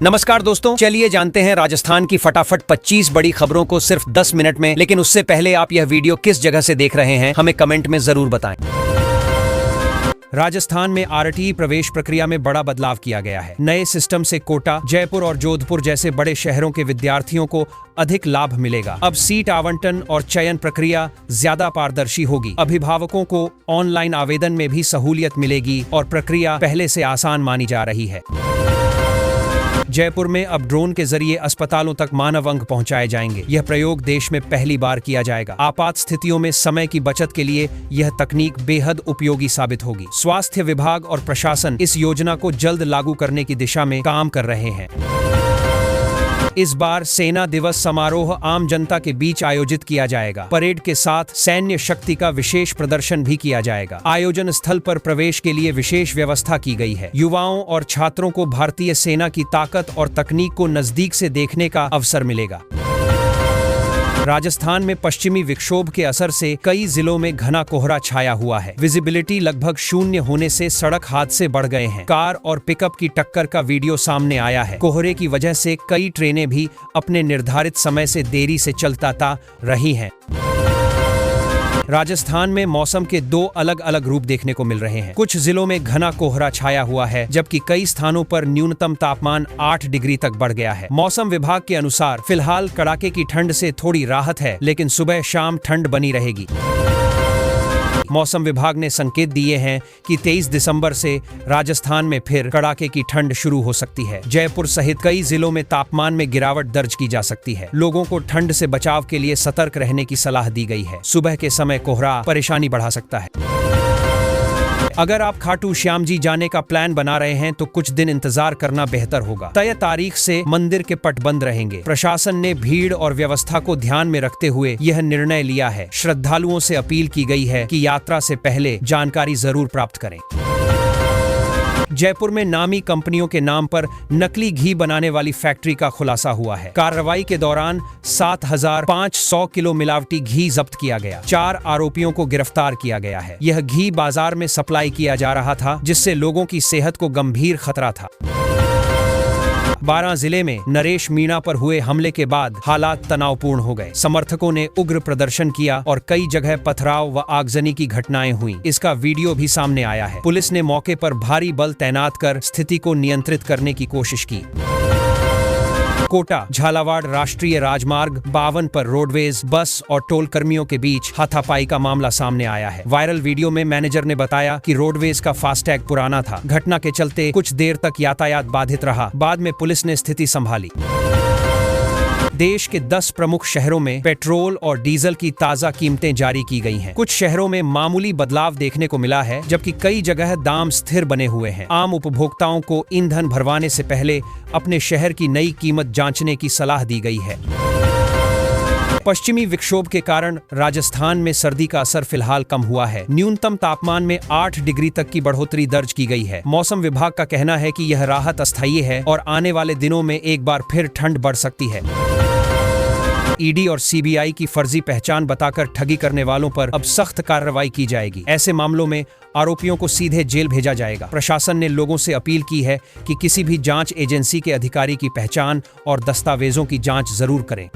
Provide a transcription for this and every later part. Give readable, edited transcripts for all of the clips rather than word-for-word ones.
नमस्कार दोस्तों, चलिए जानते हैं राजस्थान की फटाफट 25 बड़ी खबरों को सिर्फ 10 मिनट में। लेकिन उससे पहले आप यह वीडियो किस जगह से देख रहे हैं हमें कमेंट में जरूर बताएं। राजस्थान में आरटीई प्रवेश प्रक्रिया में बड़ा बदलाव किया गया है। नए सिस्टम से कोटा, जयपुर और जोधपुर जैसे बड़े शहरों के विद्यार्थियों को अधिक लाभ मिलेगा। अब सीट आवंटन और चयन प्रक्रिया ज्यादा पारदर्शी होगी। अभिभावकों को ऑनलाइन आवेदन में भी सहूलियत मिलेगी और प्रक्रिया पहले से आसान मानी जा रही है। जयपुर में अब ड्रोन के जरिए अस्पतालों तक मानव अंग पहुंचाए जाएंगे। यह प्रयोग देश में पहली बार किया जाएगा। आपात स्थितियों में समय की बचत के लिए यह तकनीक बेहद उपयोगी साबित होगी। स्वास्थ्य विभाग और प्रशासन इस योजना को जल्द लागू करने की दिशा में काम कर रहे हैं। इस बार सेना दिवस समारोह आम जनता के बीच आयोजित किया जाएगा। परेड के साथ सैन्य शक्ति का विशेष प्रदर्शन भी किया जाएगा। आयोजन स्थल पर प्रवेश के लिए विशेष व्यवस्था की गई है। युवाओं और छात्रों को भारतीय सेना की ताकत और तकनीक को नजदीक से देखने का अवसर मिलेगा। राजस्थान में पश्चिमी विक्षोभ के असर से कई जिलों में घना कोहरा छाया हुआ है। विजिबिलिटी लगभग शून्य होने से सड़क हादसे बढ़ गए हैं। कार और पिकअप की टक्कर का वीडियो सामने आया है। कोहरे की वजह से कई ट्रेनें भी अपने निर्धारित समय से देरी से चलता रही हैं। राजस्थान में मौसम के दो अलग अलग रूप देखने को मिल रहे हैं। कुछ जिलों में घना कोहरा छाया हुआ है, जबकि कई स्थानों पर न्यूनतम तापमान 8 डिग्री तक बढ़ गया है। मौसम विभाग के अनुसार फिलहाल कड़ाके की ठंड से थोड़ी राहत है, लेकिन सुबह शाम ठंड बनी रहेगी। मौसम विभाग ने संकेत दिए हैं कि 23 दिसंबर से राजस्थान में फिर कड़ाके की ठंड शुरू हो सकती है। जयपुर सहित कई जिलों में तापमान में गिरावट दर्ज की जा सकती है। लोगों को ठंड से बचाव के लिए सतर्क रहने की सलाह दी गई है। सुबह के समय कोहरा परेशानी बढ़ा सकता है। अगर आप खाटू श्याम जी जाने का प्लान बना रहे हैं तो कुछ दिन इंतजार करना बेहतर होगा। तय तारीख से मंदिर के पट बंद रहेंगे। प्रशासन ने भीड़ और व्यवस्था को ध्यान में रखते हुए यह निर्णय लिया है। श्रद्धालुओं से अपील की गई है कि यात्रा से पहले जानकारी जरूर प्राप्त करें। जयपुर में नामी कंपनियों के नाम पर नकली घी बनाने वाली फैक्ट्री का खुलासा हुआ है। कार्रवाई के दौरान 7,500 किलो मिलावटी घी जब्त किया गया। 4 आरोपियों को गिरफ्तार किया गया है। यह घी बाजार में सप्लाई किया जा रहा था, जिससे लोगों की सेहत को गंभीर खतरा था। 12 जिले में नरेश मीणा पर हुए हमले के बाद हालात तनावपूर्ण हो गए। समर्थकों ने उग्र प्रदर्शन किया और कई जगह पथराव व आगजनी की घटनाएं हुई। इसका वीडियो भी सामने आया है। पुलिस ने मौके पर भारी बल तैनात कर स्थिति को नियंत्रित करने की कोशिश की। कोटा झालावाड़ राष्ट्रीय राजमार्ग 52 पर रोडवेज, बस और टोल कर्मियों के बीच हाथापाई का मामला सामने आया है। वायरल वीडियो में मैनेजर ने बताया कि रोडवेज का फास्टैग पुराना था। घटना के चलते कुछ देर तक यातायात बाधित रहा। बाद में पुलिस ने स्थिति संभाली। देश के 10 प्रमुख शहरों में पेट्रोल और डीजल की ताजा कीमतें जारी की गई हैं। कुछ शहरों में मामूली बदलाव देखने को मिला है, जबकि कई जगह दाम स्थिर बने हुए हैं। आम उपभोक्ताओं को ईंधन भरवाने से पहले अपने शहर की नई कीमत जांचने की सलाह दी गई है। पश्चिमी विक्षोभ के कारण राजस्थान में सर्दी का असर फिलहाल कम हुआ है। न्यूनतम तापमान में 8 डिग्री तक की बढ़ोतरी दर्ज की गई है। मौसम विभाग का कहना है कि यह राहत अस्थायी है और आने वाले दिनों में एक बार फिर ठंड बढ़ सकती है। ईडी और सीबीआई की फर्जी पहचान बताकर ठगी करने वालों पर अब सख्त कार्रवाई की जाएगी। ऐसे मामलों में आरोपियों को सीधे जेल भेजा जाएगा। प्रशासन ने लोगों से अपील की है कि किसी भी जांच एजेंसी के अधिकारी की पहचान और दस्तावेजों की जांच जरूर करें।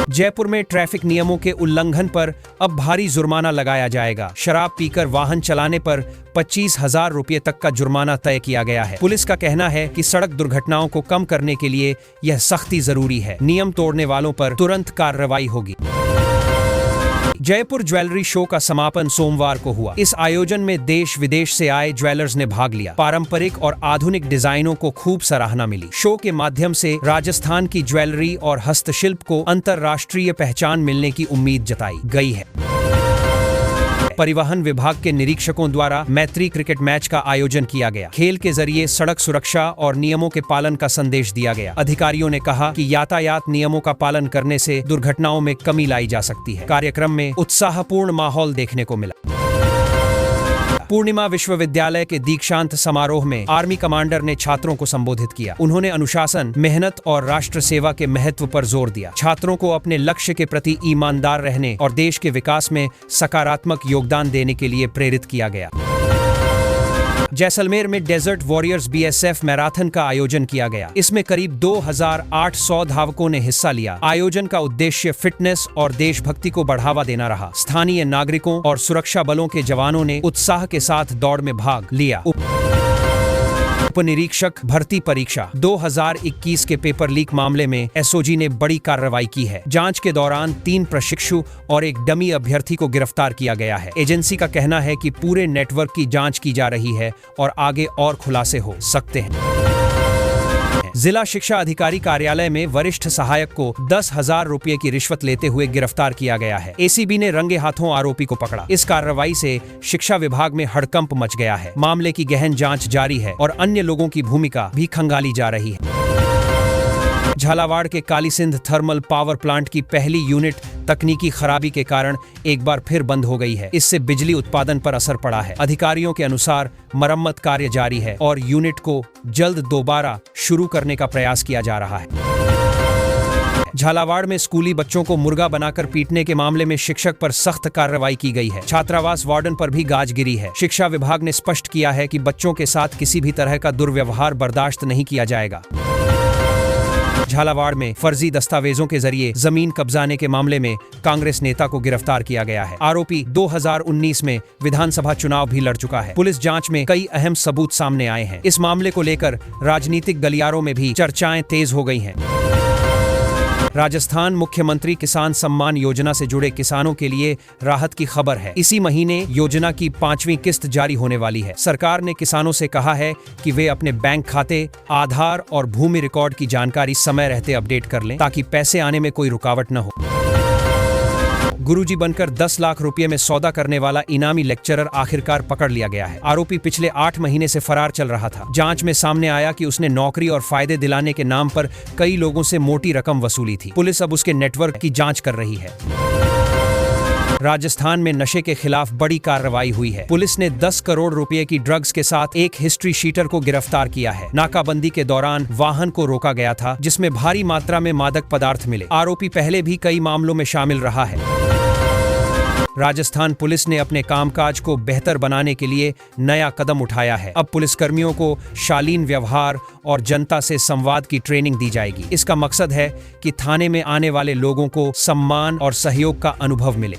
जयपुर में ट्रैफिक नियमों के उल्लंघन पर अब भारी जुर्माना लगाया जाएगा। शराब पीकर वाहन चलाने पर 25,000 रुपये तक का जुर्माना तय किया गया है। पुलिस का कहना है कि सड़क दुर्घटनाओं को कम करने के लिए यह सख्ती जरूरी है। नियम तोड़ने वालों पर तुरंत कार्रवाई होगी। जयपुर ज्वेलरी शो का समापन सोमवार को हुआ। इस आयोजन में देश विदेश से आए ज्वेलर्स ने भाग लिया। पारंपरिक और आधुनिक डिजाइनों को खूब सराहना मिली। शो के माध्यम से राजस्थान की ज्वेलरी और हस्तशिल्प को अंतर्राष्ट्रीय पहचान मिलने की उम्मीद जताई गई है। परिवहन विभाग के निरीक्षकों द्वारा मैत्री क्रिकेट मैच का आयोजन किया गया। खेल के जरिए सड़क सुरक्षा और नियमों के पालन का संदेश दिया गया। अधिकारियों ने कहा कि यातायात नियमों का पालन करने से दुर्घटनाओं में कमी लाई जा सकती है। कार्यक्रम में उत्साहपूर्ण माहौल देखने को मिला। पूर्णिमा विश्वविद्यालय के दीक्षांत समारोह में आर्मी कमांडर ने छात्रों को संबोधित किया। उन्होंने अनुशासन, मेहनत और राष्ट्र सेवा के महत्व पर जोर दिया। छात्रों को अपने लक्ष्य के प्रति ईमानदार रहने और देश के विकास में सकारात्मक योगदान देने के लिए प्रेरित किया गया। जैसलमेर में डेजर्ट वॉरियर्स BSF मैराथन का आयोजन किया गया। इसमें करीब 2800 धावकों ने हिस्सा लिया। आयोजन का उद्देश्य फिटनेस और देशभक्ति को बढ़ावा देना रहा। स्थानीय नागरिकों और सुरक्षा बलों के जवानों ने उत्साह के साथ दौड़ में भाग लिया। उपनिरीक्षक भर्ती परीक्षा 2021 के पेपर लीक मामले में SOG ने बड़ी कार्रवाई की है। जांच के दौरान 3 प्रशिक्षु और एक डमी अभ्यर्थी को गिरफ्तार किया गया है। एजेंसी का कहना है कि पूरे नेटवर्क की जांच की जा रही है और आगे और खुलासे हो सकते हैं। जिला शिक्षा अधिकारी कार्यालय में वरिष्ठ सहायक को 10,000 रुपए की रिश्वत लेते हुए गिरफ्तार किया गया है। ACB ने रंगे हाथों आरोपी को पकड़ा। इस कार्रवाई से शिक्षा विभाग में हड़कंप मच गया है। मामले की गहन जांच जारी है और अन्य लोगों की भूमिका भी खंगाली जा रही है। झालावाड़ के कालीसिंध थर्मल पावर प्लांट की पहली यूनिट तकनीकी खराबी के कारण एक बार फिर बंद हो गई है। इससे बिजली उत्पादन पर असर पड़ा है। अधिकारियों के अनुसार मरम्मत कार्य जारी है और यूनिट को जल्द दोबारा शुरू करने का प्रयास किया जा रहा है। झालावाड़ में स्कूली बच्चों को मुर्गा बनाकर पीटने के मामले में शिक्षक पर सख्त कार्रवाई की गई है। छात्रावास वार्डन पर भी गाज गिरी है। शिक्षा विभाग ने स्पष्ट किया है कि बच्चों के साथ किसी भी तरह का दुर्व्यवहार बर्दाश्त नहीं किया जाएगा। झालावाड़ में फर्जी दस्तावेजों के जरिए जमीन कब्जाने के मामले में कांग्रेस नेता को गिरफ्तार किया गया है। आरोपी 2019 में विधानसभा चुनाव भी लड़ चुका है। पुलिस जांच में कई अहम सबूत सामने आए हैं। इस मामले को लेकर राजनीतिक गलियारों में भी चर्चाएं तेज हो गई हैं। राजस्थान मुख्यमंत्री किसान सम्मान योजना से जुड़े किसानों के लिए राहत की खबर है। इसी महीने योजना की 5वीं किस्त जारी होने वाली है। सरकार ने किसानों से कहा है कि वे अपने बैंक खाते, आधार और भूमि रिकॉर्ड की जानकारी समय रहते अपडेट कर लें ताकि पैसे आने में कोई रुकावट न हो। गुरुजी बनकर 10 लाख रुपए में सौदा करने वाला इनामी लेक्चरर आखिरकार पकड़ लिया गया है। आरोपी पिछले 8 महीने से फरार चल रहा था। जांच में सामने आया कि उसने नौकरी और फायदे दिलाने के नाम पर कई लोगों से मोटी रकम वसूली थी। पुलिस अब उसके नेटवर्क की जांच कर रही है। राजस्थान में नशे के खिलाफ बड़ी कार्रवाई हुई है। पुलिस ने 10 करोड़ रुपए की ड्रग्स के साथ एक हिस्ट्री शीटर को गिरफ्तार किया है। नाकाबंदी के दौरान वाहन को रोका गया था जिसमें भारी मात्रा में मादक पदार्थ मिले। आरोपी पहले भी कई मामलों में शामिल रहा है। राजस्थान पुलिस ने अपने कामकाज को बेहतर बनाने के लिए नया कदम उठाया है। अब पुलिसकर्मियों को शालीन व्यवहार और जनता से संवाद की ट्रेनिंग दी जाएगी। इसका मकसद है कि थाने में आने वाले लोगों को सम्मान और सहयोग का अनुभव मिले।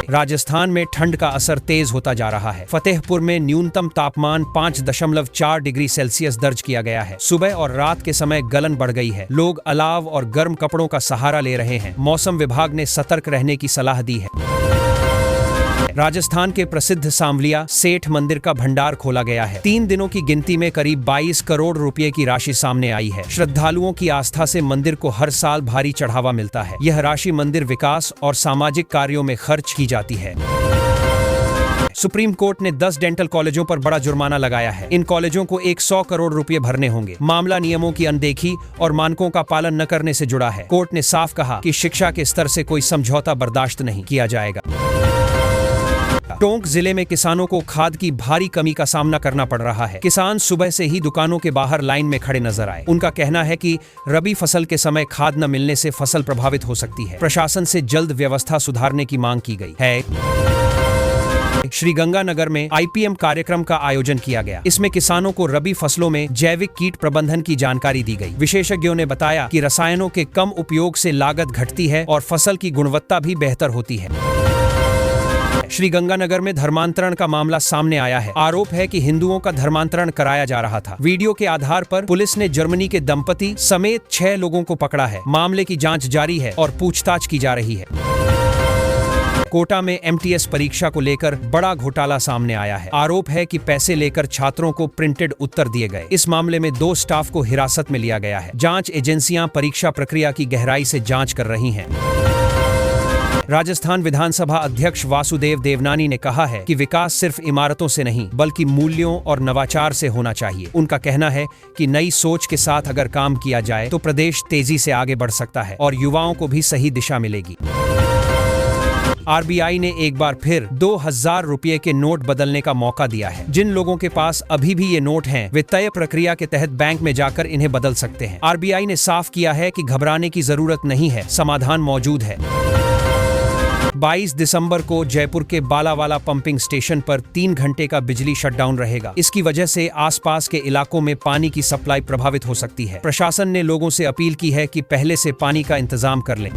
राजस्थान में ठंड का असर तेज होता जा रहा है। फतेहपुर में न्यूनतम तापमान 5.4 डिग्री सेल्सियस दर्ज किया गया है। सुबह और रात के समय गलन बढ़ गई है। लोग अलाव और गर्म कपड़ों का सहारा ले रहे हैं। मौसम विभाग ने सतर्क रहने की सलाह दी है। राजस्थान के प्रसिद्ध सांवलिया सेठ मंदिर का भंडार खोला गया है। 3 दिनों की गिनती में करीब 22 करोड़ रुपए की राशि सामने आई है। श्रद्धालुओं की आस्था से मंदिर को हर साल भारी चढ़ावा मिलता है। यह राशि मंदिर विकास और सामाजिक कार्यों में खर्च की जाती है। सुप्रीम कोर्ट ने 10 डेंटल कॉलेजों पर बड़ा जुर्माना लगाया है। इन कॉलेजों को 100 करोड़ रुपए भरने होंगे। मामला नियमों की अनदेखी और मानकों का पालन न करने से जुड़ा है। कोर्ट ने साफ कहा कि शिक्षा के स्तर से कोई समझौता बर्दाश्त नहीं किया जाएगा। टोंक जिले में किसानों को खाद की भारी कमी का सामना करना पड़ रहा है। किसान सुबह से ही दुकानों के बाहर लाइन में खड़े नजर आए। उनका कहना है कि रबी फसल के समय खाद न मिलने से फसल प्रभावित हो सकती है। प्रशासन से जल्द व्यवस्था सुधारने की मांग की गई है। श्रीगंगानगर में IPM कार्यक्रम का आयोजन किया गया। इसमें किसानों को रबी फसलों में जैविक कीट प्रबंधन की जानकारी दी गई। विशेषज्ञों ने बताया कि रसायनों के कम उपयोग से लागत घटती है और फसल की गुणवत्ता भी बेहतर होती है। श्रीगंगानगर में धर्मांतरण का मामला सामने आया है। आरोप है कि हिंदुओं का धर्मांतरण कराया जा रहा था। वीडियो के आधार पर पुलिस ने जर्मनी के दंपति समेत 6 लोगों को पकड़ा है। मामले की जांच जारी है और पूछताछ की जा रही है। कोटा में MTS परीक्षा को लेकर बड़ा घोटाला सामने आया है। आरोप है कि पैसे लेकर छात्रों को प्रिंटेड उत्तर दिए गए। इस मामले में 2 स्टाफ को हिरासत में लिया गया है। जांच एजेंसियां परीक्षा प्रक्रिया की गहराई से जांच कर रही हैं। राजस्थान विधानसभा अध्यक्ष वासुदेव देवनानी ने कहा है कि विकास सिर्फ इमारतों से नहीं बल्कि मूल्यों और नवाचार से होना चाहिए। उनका कहना है कि नई सोच के साथ अगर काम किया जाए तो प्रदेश तेजी से आगे बढ़ सकता है और युवाओं को भी सही दिशा मिलेगी। RBI ने एक बार फिर 2000 रुपए के नोट बदलने का मौका दिया है। जिन लोगों के पास अभी भी ये नोट हैं, वे तय प्रक्रिया के तहत बैंक में जाकर इन्हें बदल सकते हैं। RBI ने साफ किया है कि घबराने की जरूरत नहीं है, समाधान मौजूद है। 22 दिसंबर को जयपुर के बालावाला पंपिंग स्टेशन पर 3 घंटे का बिजली शटडाउन रहेगा। इसकी वजह से आसपास के इलाकों में पानी की सप्लाई प्रभावित हो सकती है। प्रशासन ने लोगों से अपील की है कि पहले से पानी का इंतजाम कर लें।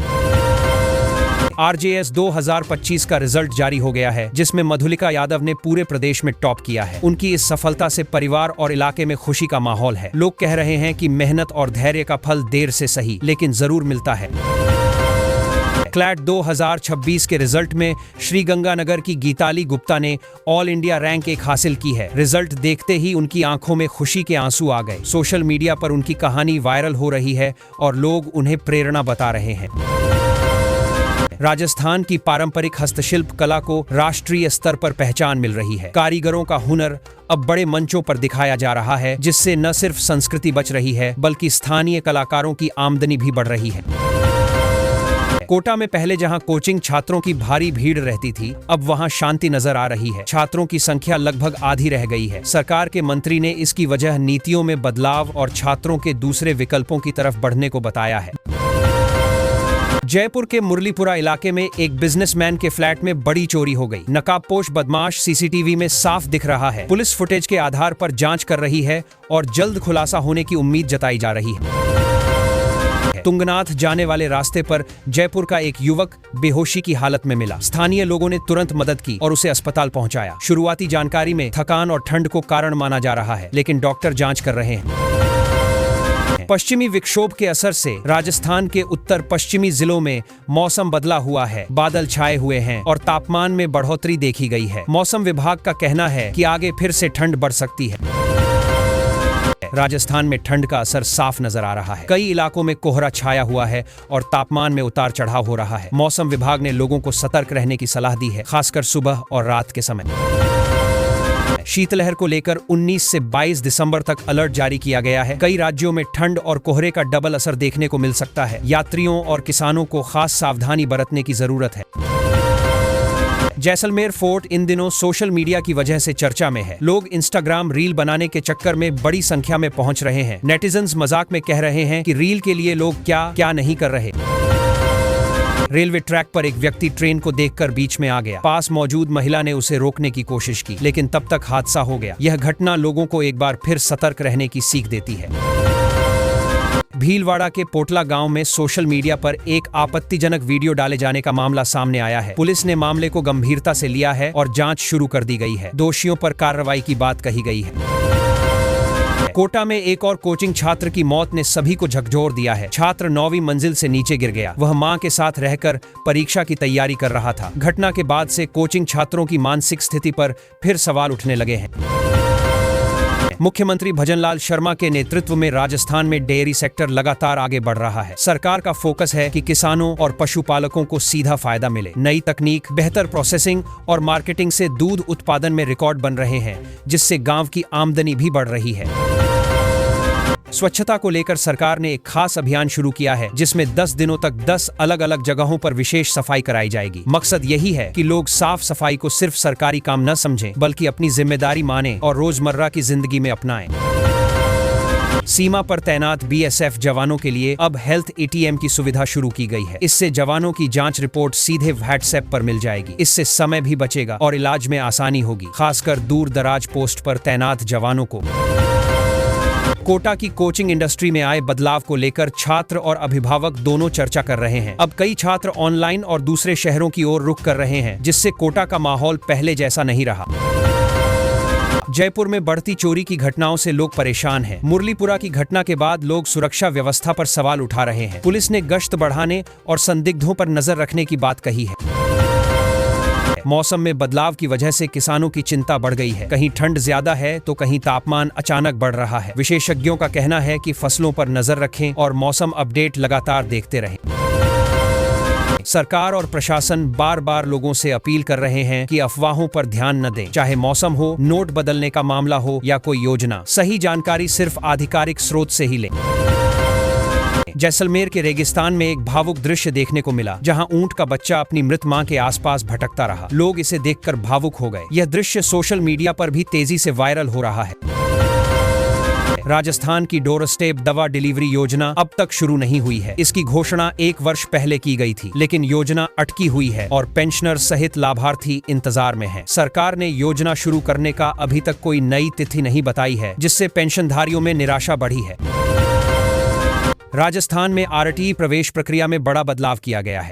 RJS 2025 का रिजल्ट जारी हो गया है, जिसमें मधुलिका यादव ने पूरे प्रदेश में टॉप किया है। उनकी इस सफलता से परिवार और इलाके में खुशी का माहौल है। लोग कह रहे हैं कि मेहनत और धैर्य का फल देर से सही, लेकिन जरूर मिलता है। क्लैट 2026 के रिजल्ट में श्रीगंगानगर की गीताली गुप्ता ने ऑल इंडिया रैंक 1 हासिल की है। रिजल्ट देखते ही उनकी आंखों में खुशी के आंसू आ गए। सोशल मीडिया पर उनकी कहानी वायरल हो रही है और लोग उन्हें प्रेरणा बता रहे हैं। राजस्थान की पारंपरिक हस्तशिल्प कला को राष्ट्रीय स्तर पर पहचान मिल रही है। कारीगरों का हुनर अब बड़े मंचों पर दिखाया जा रहा है, जिससे न सिर्फ संस्कृति बच रही है, बल्कि स्थानीय कलाकारों की आमदनी भी बढ़ रही है। कोटा में पहले जहां कोचिंग छात्रों की भारी भीड़ रहती थी, अब वहां शांति नजर आ रही है। छात्रों की संख्या लगभग आधी रह गई है। सरकार के मंत्री ने इसकी वजह नीतियों में बदलाव और छात्रों के दूसरे विकल्पों की तरफ बढ़ने को बताया है। जयपुर के मुरलीपुरा इलाके में एक बिजनेसमैन के फ्लैट में बड़ी चोरी हो गई। नकाबपोश बदमाश सीसीटीवी में साफ दिख रहा है। पुलिस फुटेज के आधार पर जांच कर रही है और जल्द खुलासा होने की उम्मीद जताई जा रही है। तुंगनाथ जाने वाले रास्ते पर जयपुर का एक युवक बेहोशी की हालत में मिला। स्थानीय लोगों ने तुरंत मदद की और उसे अस्पताल पहुंचाया। शुरुआती जानकारी में थकान और ठंड को कारण माना जा रहा है, लेकिन डॉक्टर जांच कर रहे हैं। पश्चिमी विक्षोभ के असर से राजस्थान के उत्तर पश्चिमी जिलों में मौसम बदला हुआ है। बादल छाए हुए हैं और तापमान में बढ़ोतरी देखी गई है। मौसम विभाग का कहना है कि आगे फिर से ठंड बढ़ सकती है। राजस्थान में ठंड का असर साफ नजर आ रहा है। कई इलाकों में कोहरा छाया हुआ है और तापमान में उतार चढ़ाव हो रहा है। मौसम विभाग ने लोगों को सतर्क रहने की सलाह दी है, खासकर सुबह और रात के समय। शीतलहर को लेकर 19 से 22 दिसंबर तक अलर्ट जारी किया गया है। कई राज्यों में ठंड और कोहरे का डबल असर देखने को मिल सकता है। यात्रियों और किसानों को खास सावधानी बरतने की जरूरत है। जैसलमेर फोर्ट इन दिनों सोशल मीडिया की वजह से चर्चा में है। लोग इंस्टाग्राम रील बनाने के चक्कर में बड़ी संख्या में पहुंच रहे हैं। नेटिजन्स मजाक में कह रहे हैं कि रील के लिए लोग क्या नहीं कर रहे। रेलवे ट्रैक पर एक व्यक्ति ट्रेन को देखकर बीच में आ गया। पास मौजूद महिला ने उसे रोकने की कोशिश की, लेकिन तब तक हादसा हो गया। यह घटना लोगों को एक बार फिर सतर्क रहने की सीख देती है। भीलवाड़ा के पोटला गांव में सोशल मीडिया पर एक आपत्तिजनक वीडियो डाले जाने का मामला सामने आया है। पुलिस ने मामले को गंभीरता से लिया है और जांच शुरू कर दी गई है। दोषियों पर कार्रवाई की बात कही गई है। कोटा में एक और कोचिंग छात्र की मौत ने सभी को झकझोर दिया है। छात्र 9वीं मंजिल से नीचे गिर गया। वह मां के साथ रहकर परीक्षा की तैयारी कर रहा था। घटना के बाद से कोचिंग छात्रों की मानसिक स्थिति पर फिर सवाल उठने लगे हैं। मुख्यमंत्री भजनलाल शर्मा के नेतृत्व में राजस्थान में डेयरी सेक्टर लगातार आगे बढ़ रहा है। सरकार का फोकस है कि किसानों और पशुपालकों को सीधा फायदा मिले। नई तकनीक, बेहतर प्रोसेसिंग और मार्केटिंग से दूध उत्पादन में रिकॉर्ड बन रहे हैं, जिससे गांव की आमदनी भी बढ़ रही है। स्वच्छता को लेकर सरकार ने एक खास अभियान शुरू किया है, जिसमें 10 दिनों तक 10 अलग-अलग जगहों पर विशेष सफाई कराई जाएगी। मकसद यही है कि लोग साफ सफाई को सिर्फ सरकारी काम न समझें, बल्कि अपनी जिम्मेदारी मानें और रोजमर्रा की जिंदगी में अपनाएं। सीमा पर तैनात BSF जवानों के लिए अब हेल्थ ATM की सुविधा शुरू की गई है। इससे जवानों की जांच रिपोर्ट सीधे WhatsApp पर मिल जाएगी। इससे समय भी बचेगा और इलाज में आसानी होगी, खासकर दूर दराज पोस्ट पर तैनात जवानों को। कोटा की कोचिंग इंडस्ट्री में आए बदलाव को लेकर छात्र और अभिभावक दोनों चर्चा कर रहे हैं। अब कई छात्र ऑनलाइन और दूसरे शहरों की ओर रुख कर रहे हैं, जिससे कोटा का माहौल पहले जैसा नहीं रहा। जयपुर में बढ़ती चोरी की घटनाओं से लोग परेशान हैं। मुरलीपुरा की घटना के बाद लोग सुरक्षा व्यवस्था पर सवाल उठा रहे हैं। पुलिस ने गश्त बढ़ाने और संदिग्धों पर नजर रखने की बात कही है। मौसम में बदलाव की वजह से किसानों की चिंता बढ़ गई है। कहीं ठंड ज्यादा है तो कहीं तापमान अचानक बढ़ रहा है। विशेषज्ञों का कहना है कि फसलों पर नजर रखें और मौसम अपडेट लगातार देखते रहें। सरकार और प्रशासन बार बार लोगों से अपील कर रहे हैं कि अफवाहों पर ध्यान न दें। चाहे मौसम हो, नोट बदलने का मामला हो या कोई योजना, सही जानकारी सिर्फ आधिकारिक स्रोत से ही लें। जैसलमेर के रेगिस्तान में एक भावुक दृश्य देखने को मिला, जहां ऊंट का बच्चा अपनी मृत मां के आसपास भटकता रहा। लोग इसे देखकर भावुक हो गए। यह दृश्य सोशल मीडिया पर भी तेजी से वायरल हो रहा है। राजस्थान की डोर स्टेप दवा डिलीवरी योजना अब तक शुरू नहीं हुई है। इसकी घोषणा 1 वर्ष पहले की गई थी, लेकिन योजना अटकी हुई है और पेंशनर सहित लाभार्थी इंतजार में हैं। सरकार ने योजना शुरू करने का अभी तक कोई नई तिथि नहीं बताई है, जिससे पेंशनधारियों में निराशा बढ़ी है। राजस्थान में आरटीई प्रवेश प्रक्रिया में बड़ा बदलाव किया गया है।